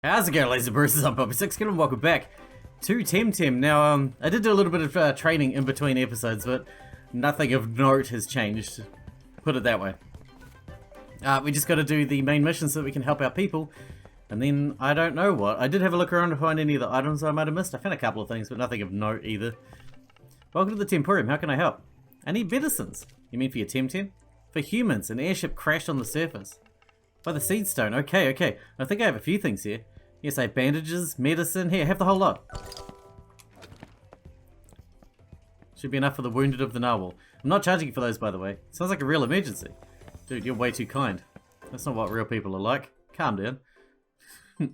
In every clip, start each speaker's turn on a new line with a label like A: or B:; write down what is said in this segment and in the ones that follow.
A: How's it going, Laser Bruises? I'm Bobby Sixkilla and welcome back to Temtem. Now, I did do a little bit of training in between episodes, but nothing of note has changed, put it that way. We just got to do the main mission so that we can help our people, and then I don't know what. I did have a look around to find any of the items I might have missed. I found a couple of things, but nothing of note either. Welcome to the Temporium. How can I help? I need medicines. You mean for your Temtem? For humans, an airship crashed on the surface. By the seed stone. Okay. I think I have a few things here. Yes, I have bandages, medicine. Here, have the whole lot. Should be enough for the wounded of the narwhal. I'm not charging you for those, by the way. Sounds like a real emergency. Dude, you're way too kind. That's not what real people are like. Calm down.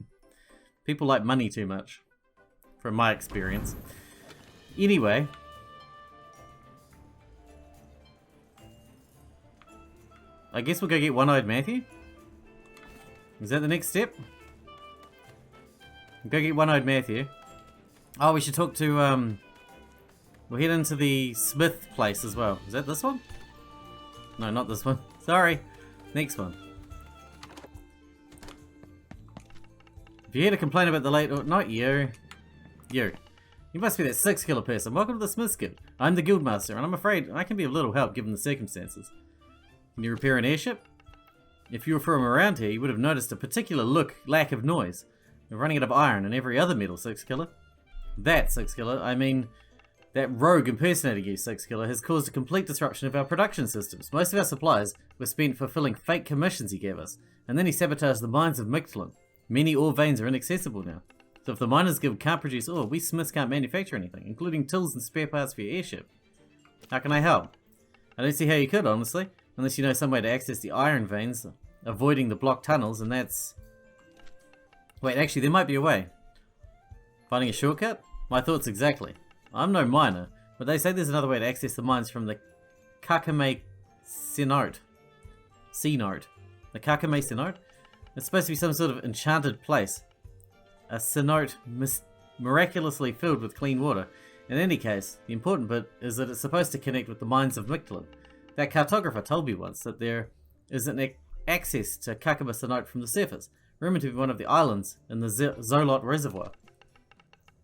A: People like money too much. From my experience. Anyway. I guess we'll go get One-Eyed Matthew. Is that the next step? Go get One-Eyed Matthew. Oh, we should talk to, we'll head into the Smith place as well. Is that this one? No, not this one. Sorry. Next one. If you're here to complain about the late... Oh, not you. You. You must be that Sixkilla person. Welcome to the Smith's Guild. I'm the Guildmaster, and I'm afraid I can be of little help given the circumstances. Can you repair an airship? If you were from around here, you would have noticed a particular lack of noise. We're running out of iron and every other metal, Sixkilla. That, Sixkilla, I mean, that rogue impersonating you, Sixkilla, has caused a complete disruption of our production systems. Most of our supplies were spent fulfilling fake commissions he gave us, and then he sabotaged the mines of Mictlan. Many ore veins are inaccessible now. So if the Miners Guild can't produce ore, we Smiths can't manufacture anything, including tools and spare parts for your airship. How can I help? I don't see how you could, honestly. Unless you know some way to access the iron veins, avoiding the blocked tunnels, and that's... Wait, actually, there might be a way. Finding a shortcut? My thoughts exactly. I'm no miner, but they say there's another way to access the mines from the Kakame Cenote. The Kakame Cenote? It's supposed to be some sort of enchanted place. A cenote miraculously filled with clean water. In any case, the important bit is that it's supposed to connect with the mines of Mictlan. That cartographer told me once that there is an access to Kakame Cenote from the surface, rumored to be one of the islands in the Zolot Reservoir.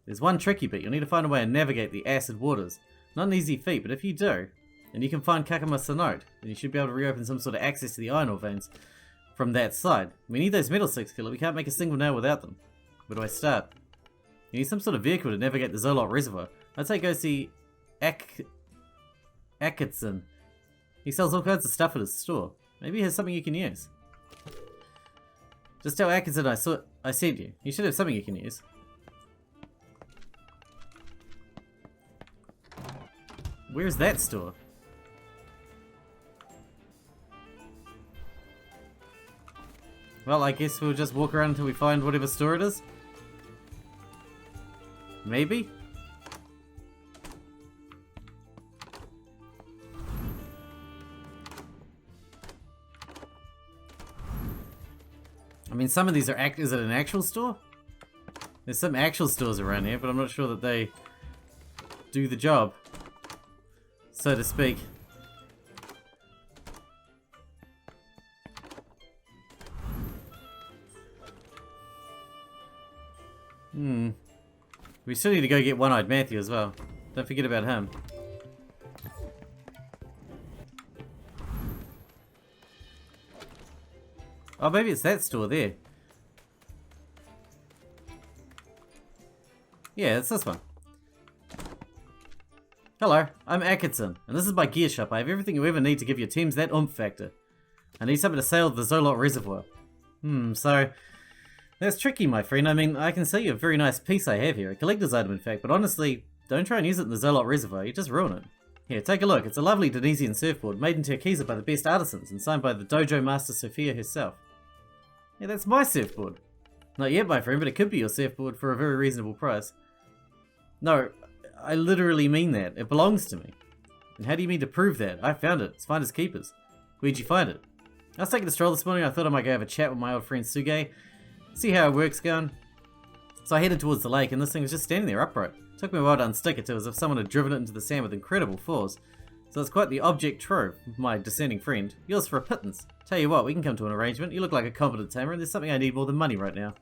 A: There's one tricky bit. You'll need to find a way to navigate the acid waters. Not an easy feat, but if you do, and you can find Kakame Cenote, then you should be able to reopen some sort of access to the iron ore veins from that side. We need those metal Sixkilla. We can't make a single nail without them. Where do I start? You need some sort of vehicle to navigate the Zolot Reservoir. I'd say go see Atkinson. He sells all kinds of stuff at his store. Maybe he has something you can use. Just tell Atkinson I sent you. You should have something you can use. Where's that store? Well, I guess we'll just walk around until we find whatever store it is. Maybe? I mean, some of these are is it an actual store? There's some actual stores around here, but I'm not sure that they do the job, so to speak. We still need to go get One-Eyed Matthew as well. Don't forget about him. Oh, maybe it's that store there. Yeah, it's this one. Hello, I'm Atkinson, and this is my gear shop. I have everything you ever need to give your teams that oomph factor. I need something to sail the Zolot Reservoir. So... That's tricky, my friend. I mean, I can sell you a very nice piece I have here. A collector's item, in fact, but honestly, don't try and use it in the Zolot Reservoir. You just ruin it. Here, take a look. It's a lovely Denizian surfboard, made in Turkiza by the best artisans, and signed by the Dojo Master Sophia herself. Yeah, that's my surfboard. Not yet, my friend, but it could be your surfboard for a very reasonable price. No, I literally mean that. It belongs to me. And how do you mean to prove that? I found it. It's finders keepers. Where'd you find it? I was taking a stroll this morning. I thought I might go have a chat with my old friend Suge. See how it works going. So I headed towards the lake and this thing was just standing there upright. It took me a while to unstick it too, as if someone had driven it into the sand with incredible force. So it's quite the object trove, my discerning friend. Yours for a pittance. Tell you what, we can come to an arrangement. You look like a competent tamer and there's something I need more than money right now.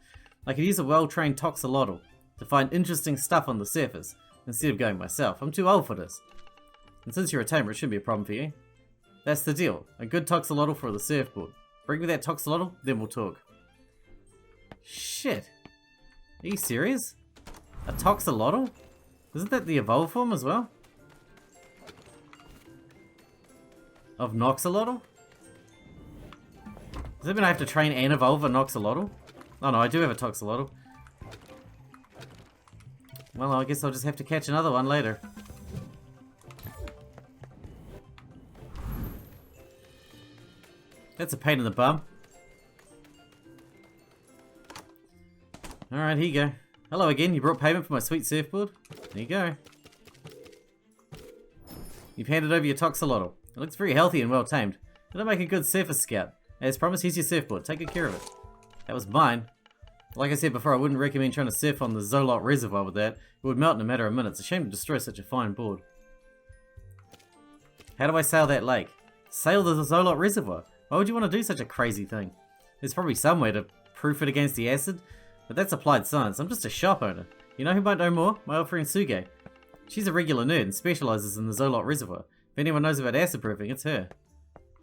A: I could use a well-trained toxolotl to find interesting stuff on the surface, instead of going myself. I'm too old for this. And since you're a tamer, it shouldn't be a problem for you. That's the deal. A good toxolotl for the surfboard. Bring me that toxolotl, then we'll talk. Shit. Are you serious? A toxolotl? Isn't that the evolved form as well? Of Noxolotl? Does that mean I have to train and evolve a Noxolotl? Oh no, I do have a Toxolotl. Well, I guess I'll just have to catch another one later. That's a pain in the bum. Alright, here you go. Hello again, you brought payment for my sweet surfboard? There you go. You've handed over your Toxolotl. It looks very healthy and well tamed. It'll make a good surfer scout. As promised, here's your surfboard. Take good care of it. That was mine. Like I said before, I wouldn't recommend trying to surf on the Zolot Reservoir with that. It would melt in a matter of minutes. It's a shame to destroy such a fine board. How do I sail that lake? Sail the Zolot Reservoir? Why would you want to do such a crazy thing? There's probably some way to proof it against the acid, but that's applied science. I'm just a shop owner. You know who might know more? My old friend Suge. She's a regular nerd and specializes in the Zolot Reservoir. If anyone knows about acid proofing, it's her.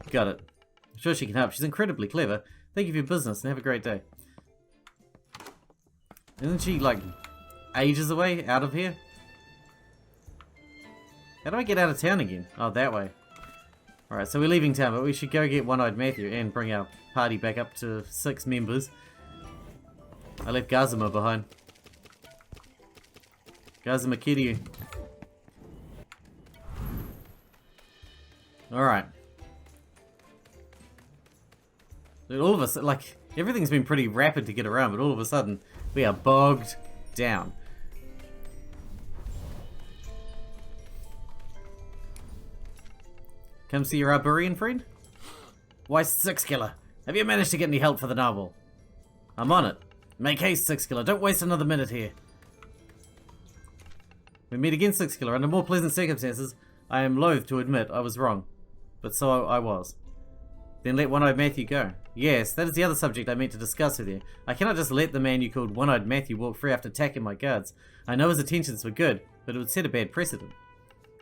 A: Got it. I'm sure she can help. She's incredibly clever. Thank you for your business and have a great day. Isn't she, like, ages away out of here? How do I get out of town again? Oh, that way. Alright, so we're leaving town, but we should go get One-Eyed Matthew and bring our party back up to 6 members. I left Gazuma behind. Gazuma Kiryu. Alright. All of us, like, everything's been pretty rapid to get around, but all of a sudden, we are bogged down. Come see your Arborian friend? Why, Sixkilla, have you managed to get any help for the narwhal? I'm on it. Make haste, Sixkilla, don't waste another minute here. We meet again, Sixkilla, under more pleasant circumstances. I am loath to admit I was wrong, but so I was. Then let One-Eyed Matthew go. Yes, that is the other subject I meant to discuss with you. I cannot just let the man you called One-Eyed Matthew walk free after attacking my guards. I know his intentions were good, but it would set a bad precedent.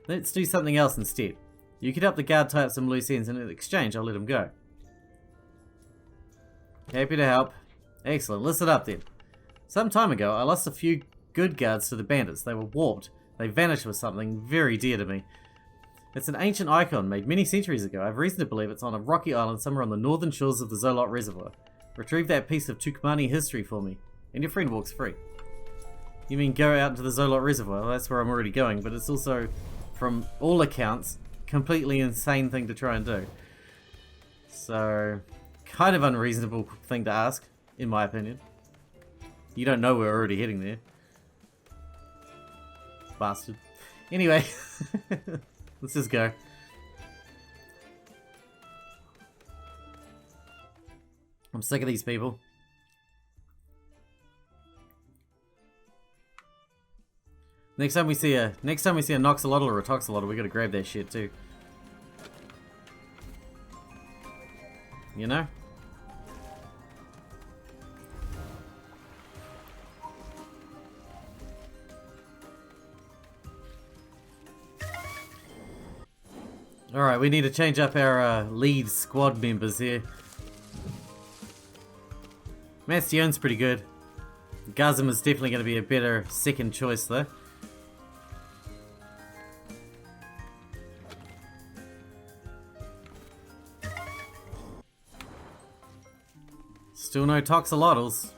A: Let's do something else instead. You could help the guard tie up some loose ends, and in exchange I'll let him go. Happy to help. Excellent, listen up then. Some time ago, I lost a few good guards to the bandits. They were warped. They vanished with something very dear to me. It's an ancient icon made many centuries ago. I have reason to believe it's on a rocky island somewhere on the northern shores of the Zolot Reservoir. Retrieve that piece of Tucmani history for me, and your friend walks free. You mean go out into the Zolot Reservoir? Well, that's where I'm already going, but it's also, from all accounts, completely insane thing to try and do. So, kind of unreasonable thing to ask, in my opinion. You don't know we're already heading there. Bastard. Anyway, let's just go. I'm sick of these people. Next time we see a Noxolotl or a Toxolotl, we gotta grab that shit too. You know? Alright, we need to change up our lead squad members here. Mastion's pretty good. Gazum is definitely going to be a better second choice though. Still no Toxolotls.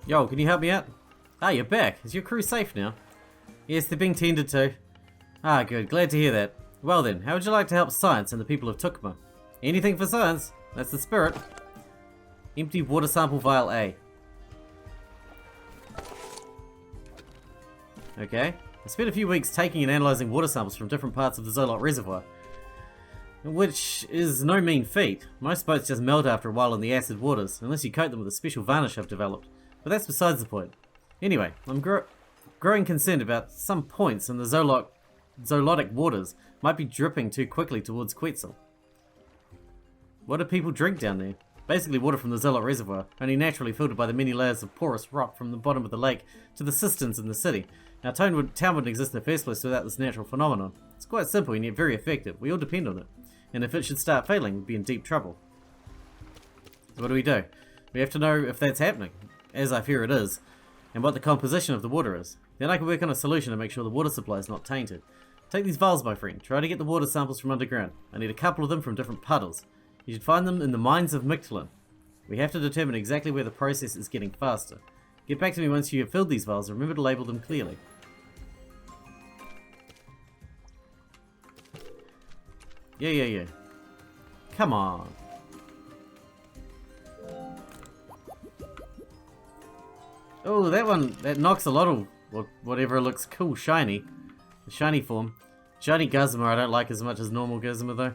A: Yo, can you help me out? Ah, you're back. Is your crew safe now? Yes, they're being tended to. Ah, good. Glad to hear that. Well then, how would you like to help science and the people of Tucma? Anything for science. That's the spirit. Empty water sample vial A. Okay. I spent a few weeks taking and analysing water samples from different parts of the Zolot Reservoir, which is no mean feat. Most boats just melt after a while in the acid waters, unless you coat them with a special varnish I've developed. But that's besides the point. Anyway, I'm growing concerned about some points in the Zolotic waters might be dripping too quickly towards Quetzal. What do people drink down there? Basically water from the Zolot Reservoir, only naturally filtered by the many layers of porous rock from the bottom of the lake to the cisterns in the city. Now, town wouldn't exist in the first place without this natural phenomenon. It's quite simple and yet very effective. We all depend on it. And if it should start failing, we'd be in deep trouble. So what do? We have to know if that's happening, as I fear it is, and what the composition of the water is. Then I can work on a solution to make sure the water supply is not tainted. Take these vials, my friend. Try to get the water samples from underground. I need a couple of them from different puddles. You should find them in the mines of Mictlan. We have to determine exactly where the process is getting faster. Get back to me once you have filled these vials and remember to label them clearly. Yeah. Come on. Oh, that knocks a lot of whatever looks cool shiny. The shiny form. Shiny Guzma I don't like as much as normal Guzma though.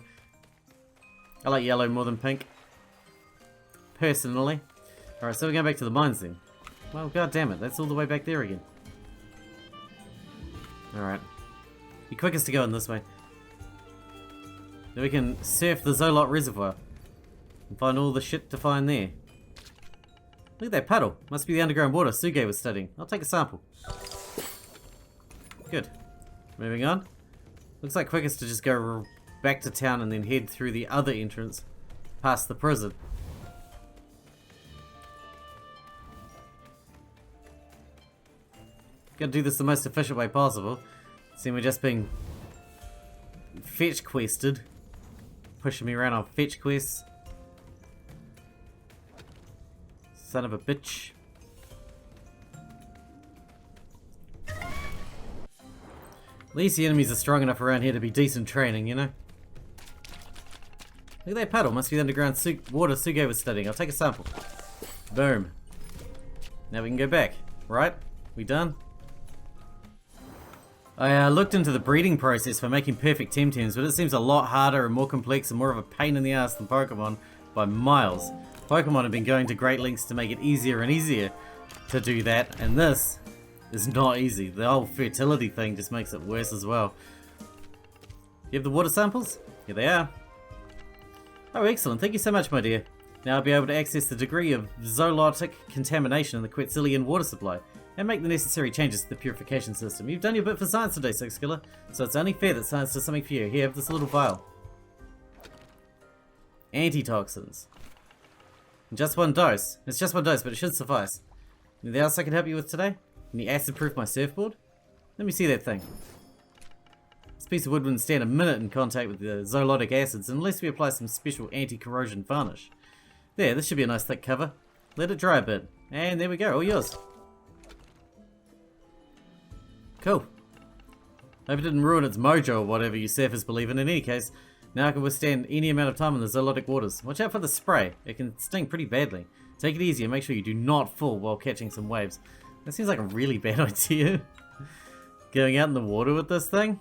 A: I like yellow more than pink. Personally. Alright, so we're going back to the mines then. Well, god damn it, that's all the way back there again. Alright. Be quickest to go in this way. Then we can surf the Zolot Reservoir. And find all the shit to find there. Look at that puddle. Must be the underground water Suge was studying. I'll take a sample. Good. Moving on. Looks like quickest to just go back to town and then head through the other entrance. Past the prison. Gotta do this the most efficient way possible. See, we're just being fetch quested. Pushing me around on fetch quests. Son of a bitch. At least the enemies are strong enough around here to be decent training, you know? Look at that puddle. Must be the underground water Suge was studying. I'll take a sample. Boom. Now we can go back. Right? We done? I looked into the breeding process for making perfect Temtems, but it seems a lot harder and more complex and more of a pain in the ass than Pokemon by miles. Pokemon have been going to great lengths to make it easier and easier to do that, and this is not easy. The whole fertility thing just makes it worse as well. You have the water samples? Here they are. Oh, excellent. Thank you so much, my dear. Now I'll be able to access the degree of zoonotic contamination in the Quetzilian water supply and make the necessary changes to the purification system. You've done your bit for science today, Sixkilla, so it's only fair that science does something for you. Here, have this little vial. Antitoxins. Just one dose. It's just one dose, but it should suffice. Anything else I can help you with today? Any acid-proof my surfboard? Let me see that thing. This piece of wood wouldn't stand a minute in contact with the zoolotic acids unless we apply some special anti-corrosion varnish. There, this should be a nice thick cover. Let it dry a bit. And there we go, all yours. Cool. Hope it didn't ruin its mojo or whatever you surfers believe in. In any case, now I can withstand any amount of time in the zoolotic waters. Watch out for the spray. It can sting pretty badly. Take it easy and make sure you do not fall while catching some waves. That seems like a really bad idea. Going out in the water with this thing?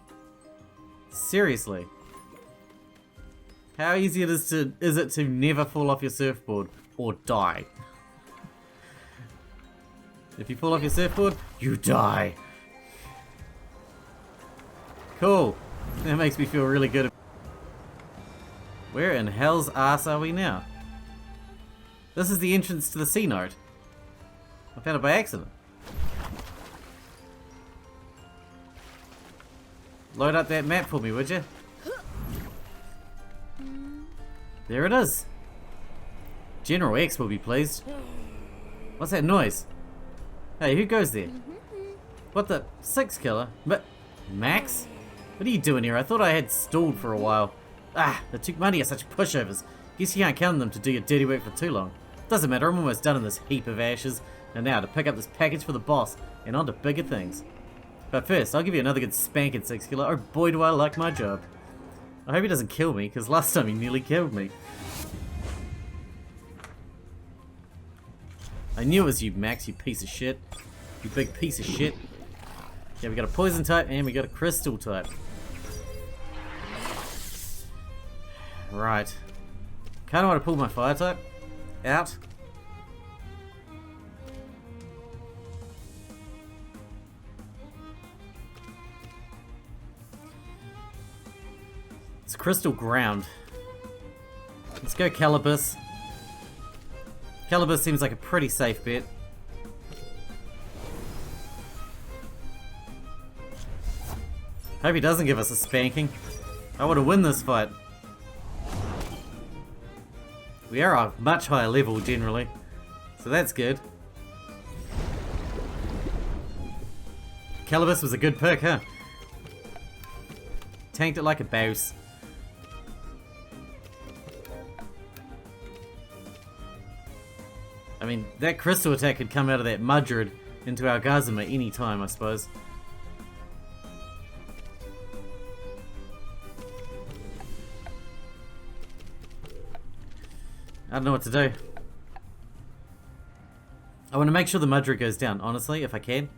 A: Seriously. How easy is it to never fall off your surfboard or die? If you fall off your surfboard, you die. Cool. That makes me feel really good. Where in hell's ass are we now? This is the entrance to the sea node. I found it by accident. Load up that map for me, would you? There it is. General X will be pleased. What's that noise? Hey, who goes there? What the? Sixkilla? But Max? What are you doing here? I thought I had stalled for a while. Ah, the Tucma are such pushovers. Guess you can't count on them to do your dirty work for too long. Doesn't matter, I'm almost done in this heap of ashes. And now to pick up this package for the boss and on to bigger things. But first, I'll give you another good spanking, Sixkilla. Oh boy, do I like my job. I hope he doesn't kill me, because last time he nearly killed me. I knew it was you, Max, you piece of shit. You big piece of shit. Yeah, we got a poison type and we got a crystal type. Right. Kinda want to pull my fire type out. It's crystal ground. Let's go Calibus. Calibus seems like a pretty safe bet. Hope he doesn't give us a spanking. I want to win this fight. We are a much higher level generally, so that's good. Calibus was a good pick, huh? Tanked it like a boss. I mean, that crystal attack could come out of that Mudrid into our Gazuma any time, I suppose. I don't know what to do. I want to make sure the Mudrid goes down, honestly, if I can.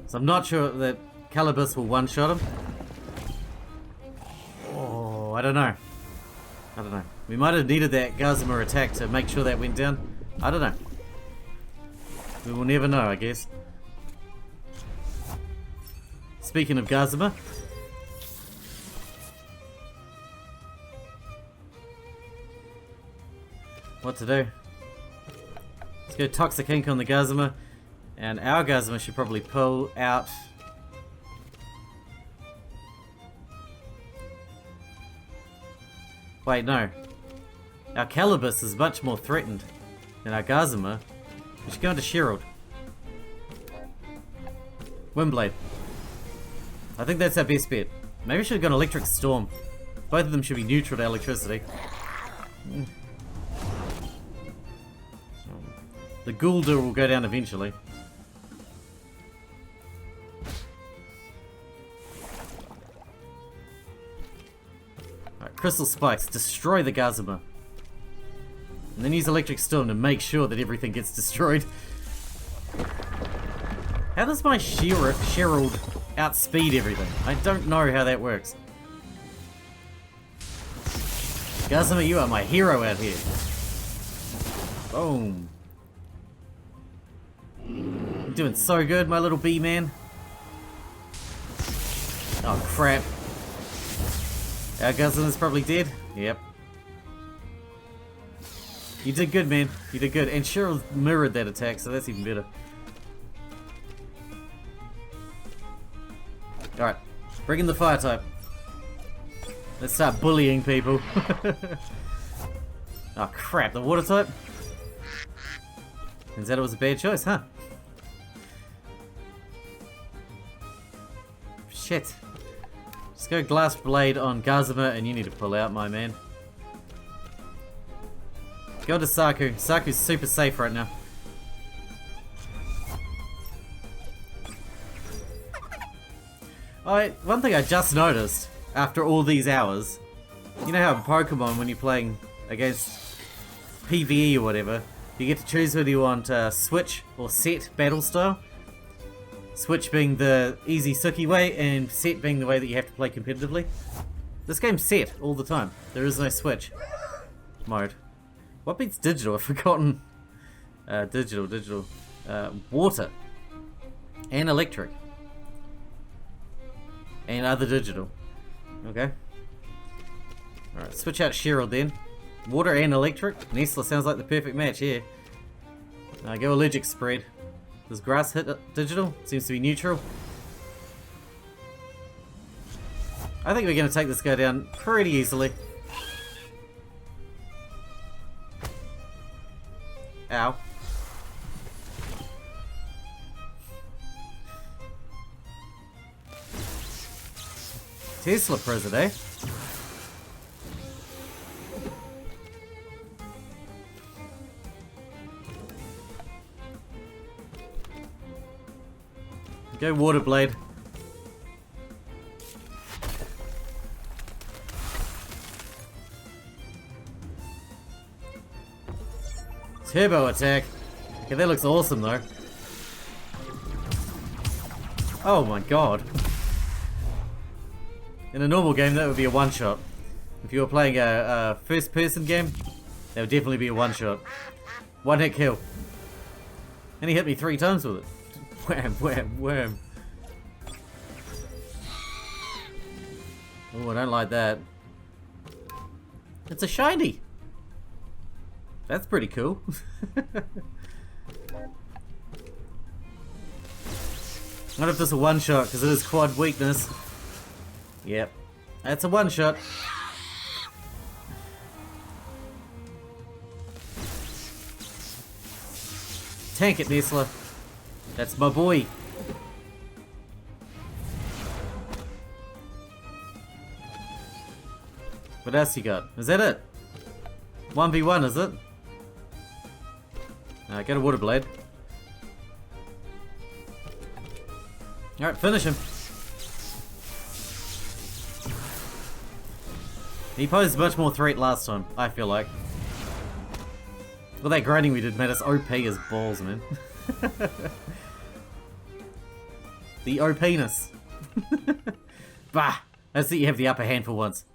A: So I'm not sure that Calibus will one-shot him. Oh, I don't know. I don't know. We might have needed that Gazuma attack to make sure that went down. I don't know. We will never know, I guess. Speaking of Gazuma. What to do? Let's go Toxic Ink on the Gazuma. And our Gazuma should probably pull out... Wait, no. Our Calibus is much more threatened than our Gazuma. We should go into Sherald. Windblade. I think that's our best bet. Maybe we should have gone Electric Storm. Both of them should be neutral to electricity. The Guldur will go down eventually. Alright, Crystal Spikes. Destroy the Gazuma. And then use Electric Storm to make sure that everything gets destroyed. How does my Sherald outspeed everything? I don't know how that works. Gazuma, you are my hero out here. Boom. You're doing so good, my little bee man. Oh crap. Our Gazuma's probably dead. Yep. You did good, man. You did good. And Cheryl mirrored that attack, so that's even better. Alright. Bring in the fire type. Let's start bullying people. Oh crap, the water type? Turns out it was a bad choice, huh? Shit. Just go Glass Blade on Gazuma and you need to pull out, my man. Go to Saku. Saku's super safe right now. One thing I just noticed after all these hours, you know how in Pokemon when you're playing against PvE or whatever, you get to choose whether you want switch or set battle style. Switch being the easy Suki way and set being the way that you have to play competitively. This game's set all the time. There is no switch mode. What beats digital? I've forgotten. Digital. Water. And electric. And other digital. Okay. Alright, switch out Cheryl then. Water and electric. Nesla sounds like the perfect match here. Go allergic spread. Does grass hit digital? Seems to be neutral. I think we're going to take this guy down pretty easily. Ow. Tesla president, eh? Go Water Blade. Turbo attack. Okay, that looks awesome though. Oh my god. In a normal game that would be a one-shot. If you were playing a first-person game, that would definitely be a one-shot. One-hit kill. And he hit me 3 times with it. Wham, wham, wham. Oh, I don't like that. It's a shiny! That's pretty cool. What if this is a one-shot, because it is quad weakness. Yep. That's a one-shot. Tank it, Nesla. That's my boy. What else you got? Is that it? 1v1, is it? Alright, get a water blade. Alright, finish him. He posed much more threat last time, I feel like. Well, that grinding we did made us OP as balls, man. The OP-ness. Bah! Let's see you have the upper hand for once.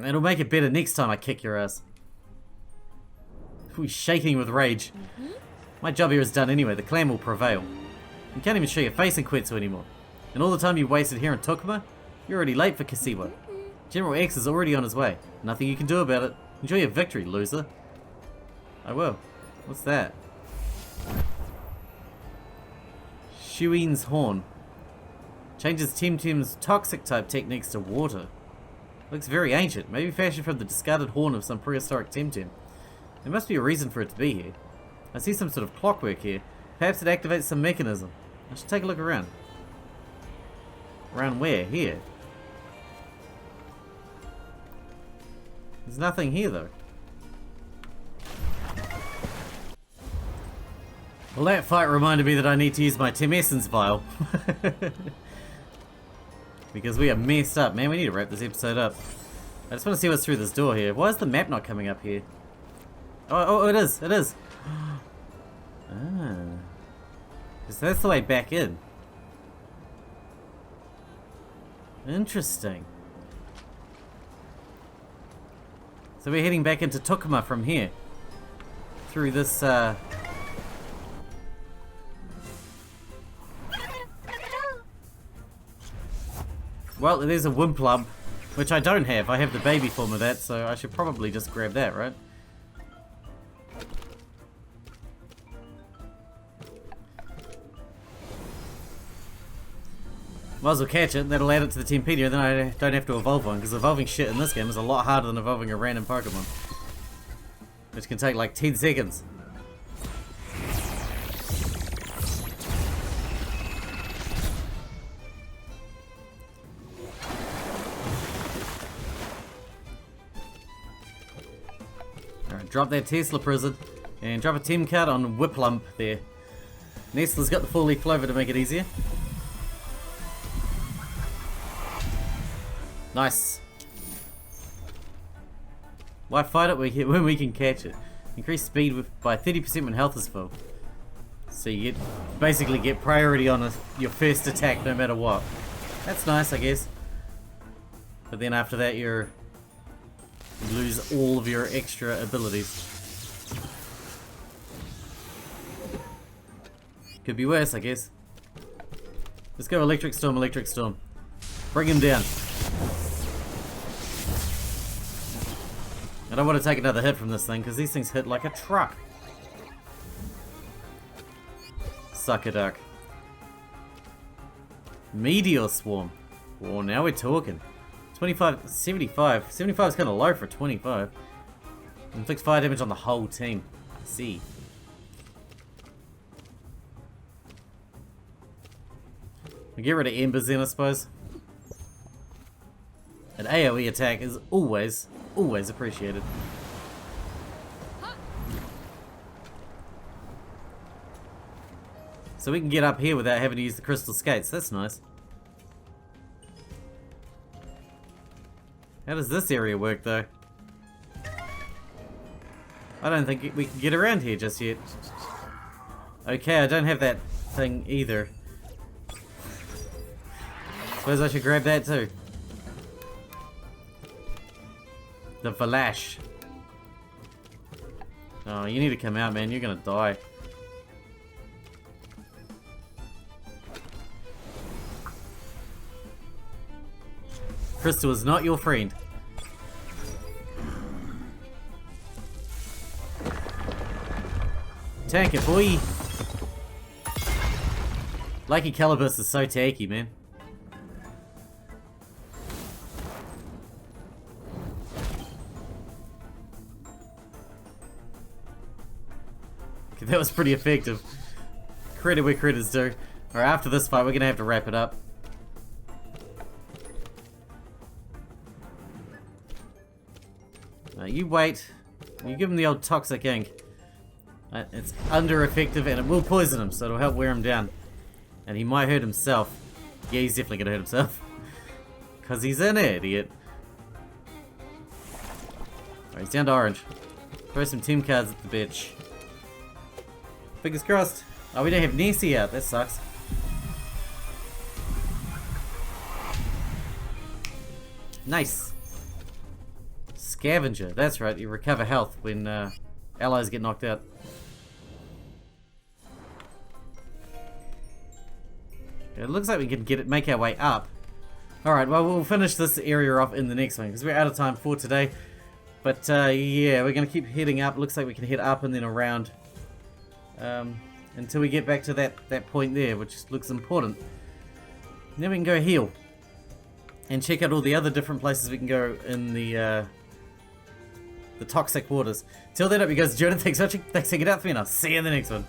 A: It'll make it better next time I kick your ass. We're shaking with rage. My job here is done anyway, the clan will prevail. You can't even show your face in Quetzal anymore. And all the time you wasted here in Tucma, you're already late for Kasiwa. General X is already on his way. Nothing you can do about it. Enjoy your victory, loser. I will. What's that? Shuin's horn. Changes Temtem's toxic type techniques to water. Looks very ancient, maybe fashioned from the discarded horn of some prehistoric Temtem. There must be a reason for it to be here. I see some sort of clockwork here. Perhaps it activates some mechanism. I should take a look around. Around where? Here? There's nothing here though. Well, that fight reminded me that I need to use my Temessence vial. Because we are messed up, man. We need to wrap this episode up. I just want to see what's through this door here. Why is the map not coming up here? Oh, it is. It is. Ah. So that's the way back in. Interesting. So we're heading back into Tucma from here. Through this, Well, there's a Wimplump, which I don't have. I have the baby form of that, so I should probably just grab that, right? Might as well catch it, that'll add it to the Tempedia, then I don't have to evolve one, because evolving shit in this game is a lot harder than evolving a random Pokemon. Which can take like 10 seconds. Alright, drop that Tesla prison, and drop a Tem card on Whiplump there. Nestle's got the 4-leaf clover to make it easier. Nice. Why fight it when we can catch it? Increase speed by 30% when health is full. So you basically get priority on your first attack no matter what. That's nice, I guess. But then after that you lose all of your extra abilities. Could be worse, I guess. Let's go Electric Storm, Electric Storm. Bring him down. I don't want to take another hit from this thing, because these things hit like a truck. Sucker duck. Meteor Swarm. Oh, now we're talking. 25, 75. 75 is kind of low for 25. Inflicts fire damage on the whole team. I see. We get rid of Embers then, I suppose. An AoE attack is always appreciated. So we can get up here without having to use the crystal skates. That's nice. How does this area work though? I don't think we can get around here just yet. Okay, I don't have that thing either. Suppose I should grab that too. The Valash. Oh, you need to come out, man. You're gonna die. Crystal is not your friend. Tank it, boy! Lucky Calibus is so tanky, man. Okay, that was pretty effective. Credit where credit's due. Alright, after this fight, we're gonna have to wrap it up. You wait. You give him the old toxic ink. It's under effective and it will poison him, so it'll help wear him down. And he might hurt himself. Yeah, he's definitely gonna hurt himself. Because he's an idiot. Alright, he's down to orange. Throw some team cards at the bitch. Fingers crossed. Oh, we don't have Nessie out. That sucks. Nice. Scavenger. That's right. You recover health when allies get knocked out. Okay, it looks like we can make our way up. Alright, well, we'll finish this area off in the next one because we're out of time for today. But yeah, we're going to keep heading up. Looks like we can head up and then around. Until we get back to that point there, which looks important. And then we can go heal. And check out all the other different places we can go in the toxic waters. Till then, up you guys, Jordan, thanks for watching, thanks for hanging out for me, and I'll see you in the next one.